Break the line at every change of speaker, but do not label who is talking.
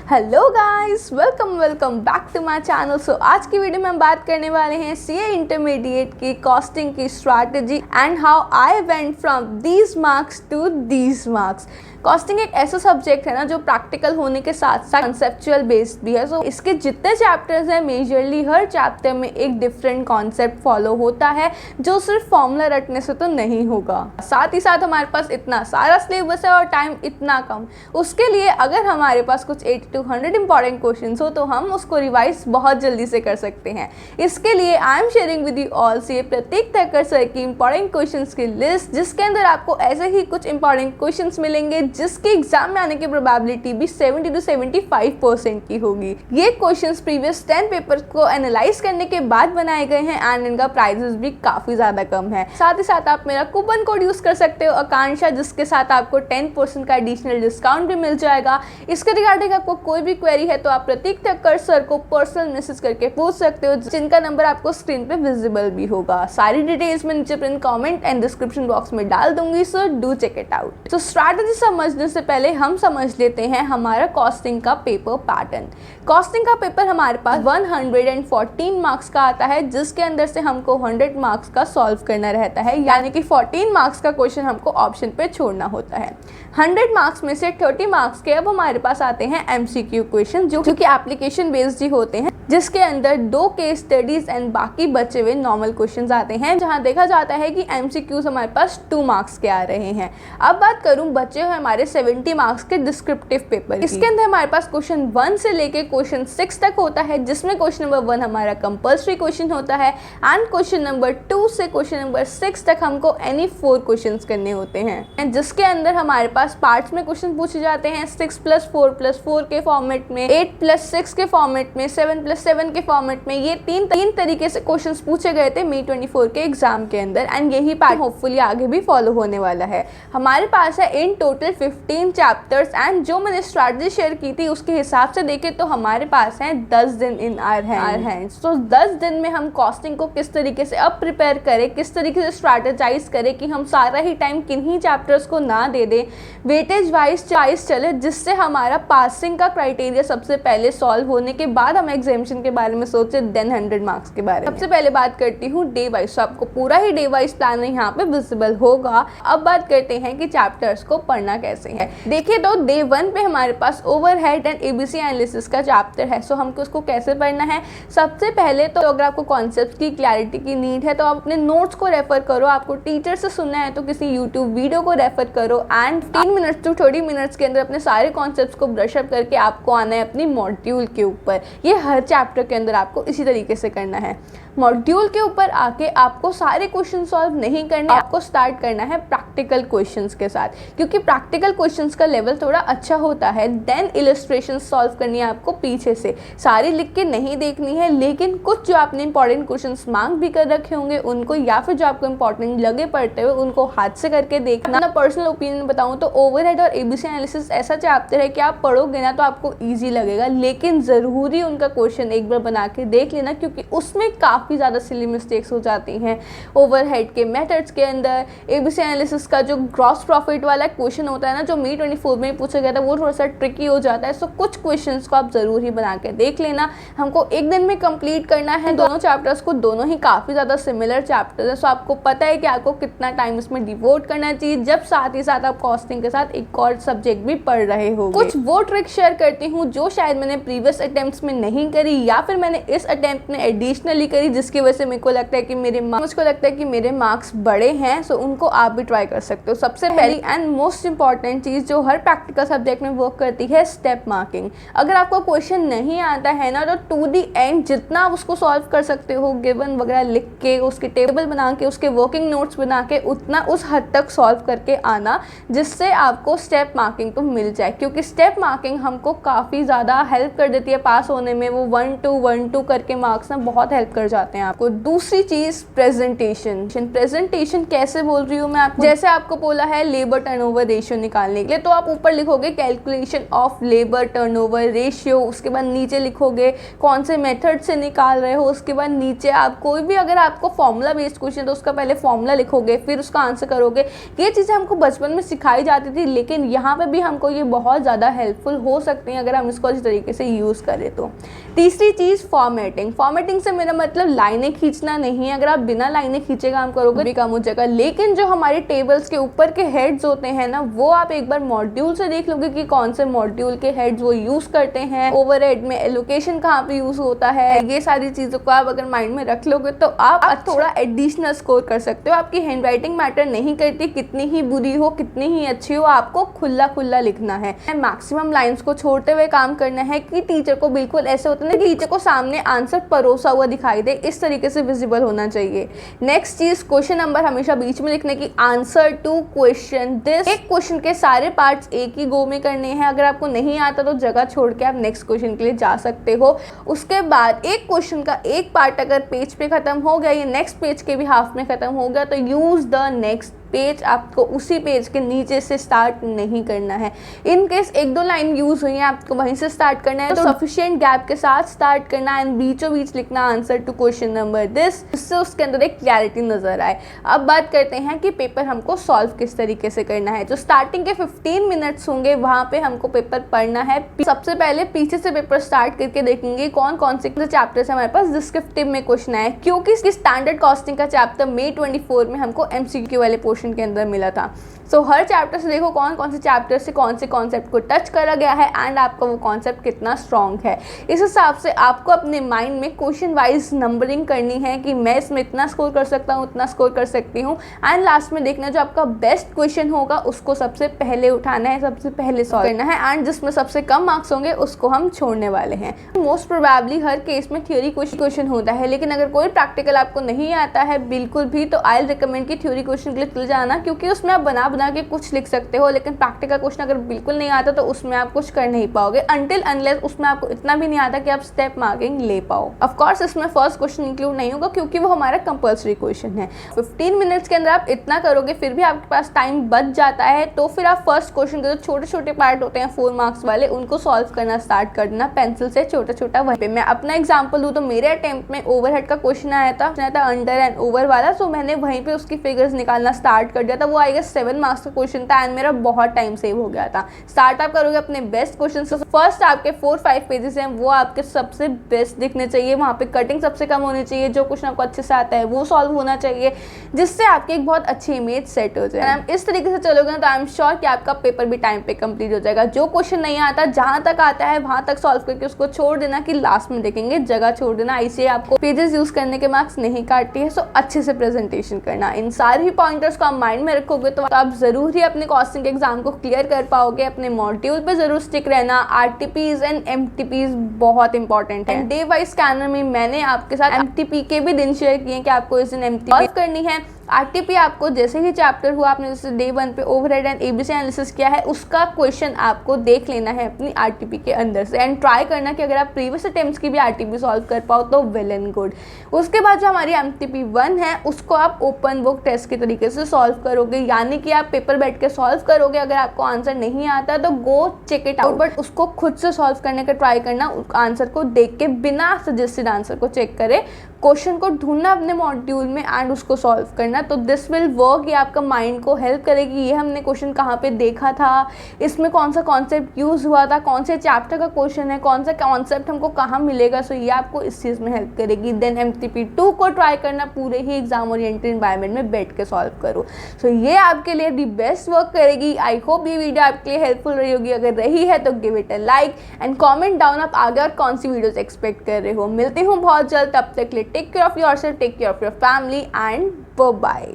Hello guys, welcome back to my channel. So आज की वीडियो में हम बात करने वाले हैं सीए इंटरमीडिएट की कॉस्टिंग की strategy and how I went from these marks to these marks. Costing एक ऐसा सब्जेक्ट है ना जो प्रैक्टिकल होने के साथ साथ कंसेप्चुअल बेस्ड भी है। सो इसके जितने चैप्टर्स हैं मेजरली हर चैप्टर में एक डिफरेंट कॉन्सेप्ट फॉलो होता है जो सिर्फ फॉर्मूला रटने से तो नहीं होगा। साथ ही साथ हमारे पास इतना सारा सिलेबस है और टाइम इतना कम, उसके लिए अगर हमारे पास कुछ 80 to 100 इंपॉर्टेंट क्वेश्चंस हो तो हम उसको रिवाइज बहुत जल्दी से कर सकते हैं। इसके लिए I am sharing with you all CA Pratik Thakkar sir की इंपॉर्टेंट क्वेश्चंस की लिस्ट, जिसके अंदर आपको ऐसे ही कुछ इंपॉर्टेंट क्वेश्चंस मिलेंगे जिसके एग्जाम में आने की प्रोबेबिलिटी भी 70 to 75% की होगी। ये क्वेश्चंस प्रीवियस 10 पेपर्स को एनालाइज करने के बाद बनाए गए हैं एंड इनका प्राइजेस भी काफी ज्यादा कम है। साथ ही साथ आप मेरा कूपन कोड यूज कर सकते हो आकांक्षा, जिसके साथ आपको 10% का एडिशनल डिस्काउंट भी मिल जाएगा। इसके रिगार्डिंग आपको कोई भी क्वेरी है तो आप प्रतीक ठक्कर सर को पर्सनल मैसेज करके पूछ सकते हो, जिनका नंबर आपको स्क्रीन पे विजिबल भी होगा। सारी डिटेल्स मैं नीचे pin comment and description box में डाल दूंगी, so do check it out. तो स्ट्रैटेजी समझने से पहले हम समझ लेते हैं हमारा कॉस्टिंग का पेपर पैटर्न। कॉस्टिंग का पेपर हमारे पास 114 मार्क्स का आता है, जिसके अंदर से हमको 100 मार्क्स का सॉल्व करना रहता है, यानी कि 14 मार्क्स का क्वेश्चन हमको ऑप्शन पे छोड़ना होता है। 100 मार्क्स में से 30 मार्क्स के अब हमारे पास आते हैं एमसीक्यू क्वेश्चन, जो कि एप्लीकेशन बेस्ड ही होते हैं, जिसके अंदर 2 केस स्टडीज एंड बाकी बचे हुए नॉर्मल क्वेश्चंस आते हैं, जहां देखा जाता है कि एमसीक्यूज हमारे पास 2 मार्क्स के आ रहे हैं। अब बात करूं बचे हुए हमारे 70 मार्क्स के डिस्क्रिप्टिव पेपर, इसके अंदर हमारे पास क्वेश्चन 1 से लेके क्वेश्चन 6 तक होता है, जिसमें क्वेश्चन नंबर 1 हमारा कंपल्सरी क्वेश्चन होता है एंड क्वेश्चन नंबर 2 से क्वेश्चन नंबर 6 तक हमको एनी 4 क्वेश्चन करने होते हैं, जिसके अंदर हमारे पास पार्ट्स में क्वेश्चन पूछे जाते हैं 6+4+4 के फॉर्मेट में, 8+6 के फॉर्मेट में, 7+7 के फॉर्मेट में। ये तीन तरीके से क्वेश्चंस पूछे गए थे May 24 के एग्जाम के अंदर एंड यही पैटर्न होपफुली आगे भी फॉलो होने वाला है। हमारे पास है इन टोटल 15 चैप्टर्स एंड जो मैंने स्ट्रैटेजी शेयर की थी उसके हिसाब से देखें तो हमारे पास है 10 दिन इन आवर हैंड्स। तो 10 दिन में हम कॉस्टिंग को किस तरीके से अब प्रिपेयर करें, किस तरीके से स्ट्रैटेजाइज करें कि हम सारा ही टाइम किन्हीं चैप्टर्स को ना दे दें, वेटेज वाइज चले, जिससे हमारा पासिंग का क्राइटेरिया सबसे पहले सॉल्व होने के बाद हम एग्जामिनेशन के बारे में सोचे, देन 100 मार्क्स के बारे में। सबसे पहले बात करती हूँ डे वाइज, तो आपको पूरा ही डे वाइज प्लान यहाँ पे विजिबल होगा। अब बात करते हैं कि चैप्टर्स को पढ़ना कैसे है। देखिए तो डे 1 पे हमारे पास ओवरहेड एंड एबीसी एनालिसिस का चैप्टर है। सो हमको उसको कैसे पढ़ना है, सबसे पहले तो अगर आपको कॉन्सेप्ट की क्लैरिटी की नीड है तो आप अपने नोट्स को रेफर करो, आपको टीचर से सुनना है तो किसी यूट्यूब वीडियो को रेफर करो एंड 10 मिनट्स टू 30 मिनट्स के अंदर अपने सारे कॉन्सेप्ट्स को ब्रश अप करके आपको आना है अपनी मॉड्यूल के ऊपर। ये हर चैप्टर के अंदर आपको इसी तरीके से करना है। मॉड्यूल के ऊपर आके आपको सारे क्वेश्चन सॉल्व नहीं करने, आपको स्टार्ट करना है प्रैक्टिकल क्वेश्चंस के साथ, क्योंकि प्रैक्टिकल क्वेश्चंस का लेवल थोड़ा अच्छा होता है। देन इलस्ट्रेशन सॉल्व करनी है आपको पीछे से, सारी लिख के नहीं देखनी है, लेकिन कुछ जो आपने इंपॉर्टेंट क्वेश्चंस मार्क भी कर रखे होंगे उनको, या फिर जो आपको इंपॉर्टेंट लगे पढ़ते हुए उनको हाथ से करके देखना। अपना पर्सनल ओपिनियन बताऊं तो ओवरहेड और एबीसी एनालिसिस ऐसा चैप्टर है कि आप पढ़ोगे ना तो आपको ईजी लगेगा, लेकिन ज़रूरी उनका क्वेश्चन एक बार बना के देख लेना, क्योंकि उसमें काफ़ी ज़्यादा सिली मिस्टेक्स हो जाती हैं। ओवरहेड के मेथड्स के अंदर एबीसी एनालिसिस का जो ग्रॉस प्रॉफिट वाला क्वेश्चन होता है ना, जो May 24 में पूछा गया था, वो थोड़ा सा ट्रिकी हो जाता है। सो कुछ क्वेश्चंस को आप ज़रूर ही बना के देख लेना। हमको एक दिन में कंप्लीट करना है दोनों चैप्टर्स को, दोनों ही काफ़ी ज़्यादा सिमिलर चैप्टर्स है। सो आपको पता है कि आपको कितना टाइम इसमें डिवोट करना चाहिए, जब साथ ही साथ आप कॉस्टिंग के साथ एक और सब्जेक्ट भी पढ़ रहे हो। कुछ वो ट्रिक शेयर करती हूँ जो शायद मैंने प्रीवियस अटेम्प्ट्स में नहीं करी, या फिर मैंने इस अटेम्प्ट में एडिशनली करी, जिसकी वजह से मेरे को लगता है कि मेरे मार्क्स बड़े हैं। सो उनको आप भी ट्राई कर सकते हो। सबसे पहली एंड मोस्ट इंपॉर्टेंट चीज़ जो हर प्रैक्टिकल सब्जेक्ट में वर्क करती है, स्टेप मार्किंग। अगर आपको क्वेश्चन नहीं आता है ना तो टू दी एंड जितना आप उसको सॉल्व कर सकते हो, गिवन वगैरह लिख के, उसके टेबल बना के, उसके वर्किंग नोट्स बना के, उतना उस हद तक सॉल्व करके आना, जिससे आपको स्टेप मार्किंग तो मिल जाए, क्योंकि स्टेप मार्किंग हमको काफ़ी ज़्यादा हेल्प कर देती है पास होने में। वो 1-2 करके मार्क्स ना बहुत हेल्प कर जाते हैं आपको। दूसरी चीज़ प्रेजेंटेशन। कैसे बोल रही हूँ मैं आपको, जैसे आपको बोला है लेबर टर्नओवर रेशियो क्वेश्चन निकालने के लिए। तो आप ऊपर लिखोगे calculation of labour turnover ratio, उसके बाद नीचे लिखोगे कौन से मेथड से निकाल रहे हो, उसके बाद नीचे आप कोई भी अगर आपको फॉर्मूला बेस्ड क्वेश्चन तो उसका पहले फॉर्मूला लिखोगे फिर उसका आंसर करोगे। ये चीज़ें हमको बचपन में सिखाई जाती थी, लेकिन यहाँ पे भी हमको ये बहुत ज़्यादा हेल्पफुल हो सकती हैं अगर हम इसको इस तरीके से यूज़ करें तो। तीसरी चीज़ फॉर्मेटिंग। फॉर्मेटिंग से मेरा मतलब लाइनें खींचना नहीं है, अगर आप बिना लाइनें खींचे काम करोगे भी काम हो जाएगा। लेकिन जो हमारे टेबल्स के ऊपर के हेड्स होते हैं ना, वो आप एक बार मॉड्यूल से देख लोगे कि कौन से मॉड्यूल के हेड्स वो यूज़ करते हैं, ओवरहेड में एलोकेशन कहाँ पे यूज़ होता है, ये सारी चीज़ों को आप अगर माइंड में रख लोगे तो आप थोड़ा एडिशनल स्कोर कर सकते हो। आपकी हैंड राइटिंग मैटर नहीं करती, कितनी ही बुरी हो कितनी ही अच्छी हो, आपको खुला खुला लिखना है। मैक्सिमम लाइंस को छोड़ते हुए काम करना है कि टीचर को बिल्कुल ऐसे होता है ना कि टीचर को सामने आंसर परोसा हुआ दिखाई दे, इस तरीके से विजिबल होना चाहिए। नेक्स्ट चीज, क्वेश्चन नंबर हमेशा बीच में लिखने की, आंसर टू क्वेश्चन दिस। एक क्वेश्चन के सारे पार्ट्स एक ही गो में करने हैं। अगर आपको नहीं आता तो जगह छोड़ के आप नेक्स्ट क्वेश्चन के लिए जा सकते हो। उसके बाद एक क्वेश्चन का एक पार्ट अगर पेज पे खत्म हो गया, ये नेक्स्ट पेज के भी हाफ में खत्म हो गया, तो यूज द नेक्स्ट पेज। आपको उसी पेज के नीचे से स्टार्ट नहीं करना है। इन केस एक दो लाइन यूज हुई है, आपको वहीं से स्टार्ट करना है, तो सफिशिएंट गैप के साथ स्टार्ट करना है, बीचों बीच लिखना answer to question number this, जिससे उसके अंदर एक क्लैरिटी नजर आए। अब बात करते हैं कि पेपर हमको सॉल्व किस तरीके से करना है। जो स्टार्टिंग के 15 मिनट्स होंगे वहां पे हमको पेपर पढ़ना है। सबसे पहले पीछे से पेपर स्टार्ट करके देखेंगे कौन कौन से चैप्टर्स हमारे पास डिस्क्रिप्टिव में क्वेश्चन आए, क्योंकि स्टैंडर्ड कॉस्टिंग का चैप्टर May 24 में हमको MCQ वाले पोर्शन के अंदर मिला था। सो हर चैप्टर से देखो कौन कौन से चैप्टर से कौन से कॉन्सेप्ट को टच करा गया है एंड आपका वो कॉन्सेप्ट कितना स्ट्रॉन्ग है। इस हिसाब से आपको अपने माइंड में क्वेश्चन वाइज नंबरिंग करनी है कि मैं इसमें इतना स्कोर कर सकता हूँ, उतना स्कोर कर सकती हूँ, एंड लास्ट में देखना जो आपका बेस्ट क्वेश्चन होगा उसको सबसे पहले उठाना है, सबसे पहले सॉल्व करना है, एंड जिसमें सबसे कम मार्क्स होंगे उसको हम छोड़ने वाले हैं। मोस्ट प्रोबेबली हर केस में थ्योरी क्वेश्चन होता है, लेकिन अगर कोई प्रैक्टिकल आपको नहीं आता है बिल्कुल भी, तो आई विल रिकमेंड कि थ्योरी क्वेश्चन के लिए चले जाना, क्योंकि उसमें आप बना के कुछ लिख सकते हो, लेकिन प्रैक्टिकल क्वेश्चन अगर बिल्कुल नहीं आता तो उसमें आप कुछ कर नहीं पाओगे अनटिल अनलेस उसमें आपको इतना भी नहीं आता कि आप स्टेप मार्किंग ले पाओ। ऑफ कोर्स इसमें फर्स्ट क्वेश्चन इंक्लूड नहीं होगा क्योंकि वो हमारा कंपल्सरी क्वेश्चन है। 15 मिनट्स के अंदर आप इतना करोगे फिर भी आपके पास टाइम बच जाता है, तो फिर आप फर्स्ट क्वेश्चन के जो छोटे छोटे पार्ट होते हैं 4 मार्क्स वाले, उनको सॉल्व करना स्टार्ट कर देना पेंसिल से छोटा छोटा। वहीं पे मैं अपना एग्जाम्पल दूँ तो मेरे अटेम्प्ट में ओवरहेड का क्वेश्चन आया था अंडर एंड ओवर वाला, सो मैंने वहीं पे उसकी फिगर्स निकालना स्टार्ट कर दिया था। वो आई गेस 7 मार्क्स का क्वेश्चन था एंड मेरा बहुत टाइम सेव हो गया था। स्टार्ट आप करोगे अपने बेस्ट क्वेश्चन से। फर्स्ट आपके 4-5 पेजेस हैं वो आपके सबसे बेस्ट दिखने चाहिए, वहाँ पे कटिंग सबसे कम होनी चाहिए, जो क्वेश्चन आपको अच्छे से आता है वो सॉल्व होना चाहिए, जिससे आपकी एक बहुत अच्छी इमेज सेट हो जाए। इस तरीके से चलोगे ना तो आई एम श्योर कि आपका पेपर भी टाइम पे कंप्लीट हो जाएगा। जो क्वेश्चन नहीं आता जहाँ तक आता है वहाँ तक सॉल्व करके उसको छोड़ देना कि लास्ट में देखेंगे, जगह छोड़ देना, ऐसे आपको पेजेस यूज करने के मार्क्स नहीं काटती है। सो अच्छे से प्रेजेंटेशन करना, इन सारी पॉइंटर्स को आप माइंड में रखोगे तो आप जरूर ही अपने कॉस्टिंग एग्जाम को क्लियर कर पाओगे। अपने मॉड्यूल पे जरूर स्टिक रहना। RTPs एंड MTPs बहुत इंपॉर्टेंट है। डे वाइज स्कैनर में मैंने आपके साथ MTP के भी दिन शेयर किए कि आपको इस दिन MTP करनी है। RTP आपको जैसे ही चैप्टर हुआ, आपने जैसे डे 1 पे ओवरहेड एंड ABC एनालिसिस किया है, उसका क्वेश्चन आपको देख लेना है अपनी RTP के अंदर से एंड ट्राई करना कि अगर आप प्रीवियस अटेम्प्ट्स की भी RTP सॉल्व कर पाओ तो वेल एंड गुड। उसके बाद जो हमारी MTP 1 है उसको आप ओपन बुक टेस्ट के तरीके से सॉल्व करोगे, यानी कि आप पेपर बैठ के सॉल्व करोगे। अगर आपको आंसर नहीं आता तो go check it out, but उसको खुद से सॉल्व करने का ट्राई करना, आंसर को देख के बिना सजेस्टेड आंसर को चेक करे क्वेश्चन को ढूंढना अपने मॉड्यूल में एंड उसको सॉल्व करना। तो दिस विल वर्क, ये आपका माइंड को हेल्प करेगी। ये हमने क्वेश्चन कहाँ पे देखा था, इसमें कौन सा कॉन्सेप्ट यूज हुआ था, कौन से चैप्टर का क्वेश्चन है, कौन सा कॉन्सेप्ट हमको कहाँ मिलेगा। सो ये आपको इस चीज़ में हेल्प करेगी। देन MTP 2 को ट्राई करना, पूरे ही एग्जाम ओरिएंटेड एनवायरनमेंट में बैठ के सॉल्व करो। सो ये आपके लिए दी बेस्ट वर्क करेगी। आई होप ये वीडियो आपके लिए हेल्पफुल रही होगी। अगर रही है तो give it a like and comment down आप आगे और कौन सी वीडियोज एक्सपेक्ट कर रहे हो। मिलती हूँ बहुत जल्द, तब तक के लिए take care of yourself, take care of your family and bye.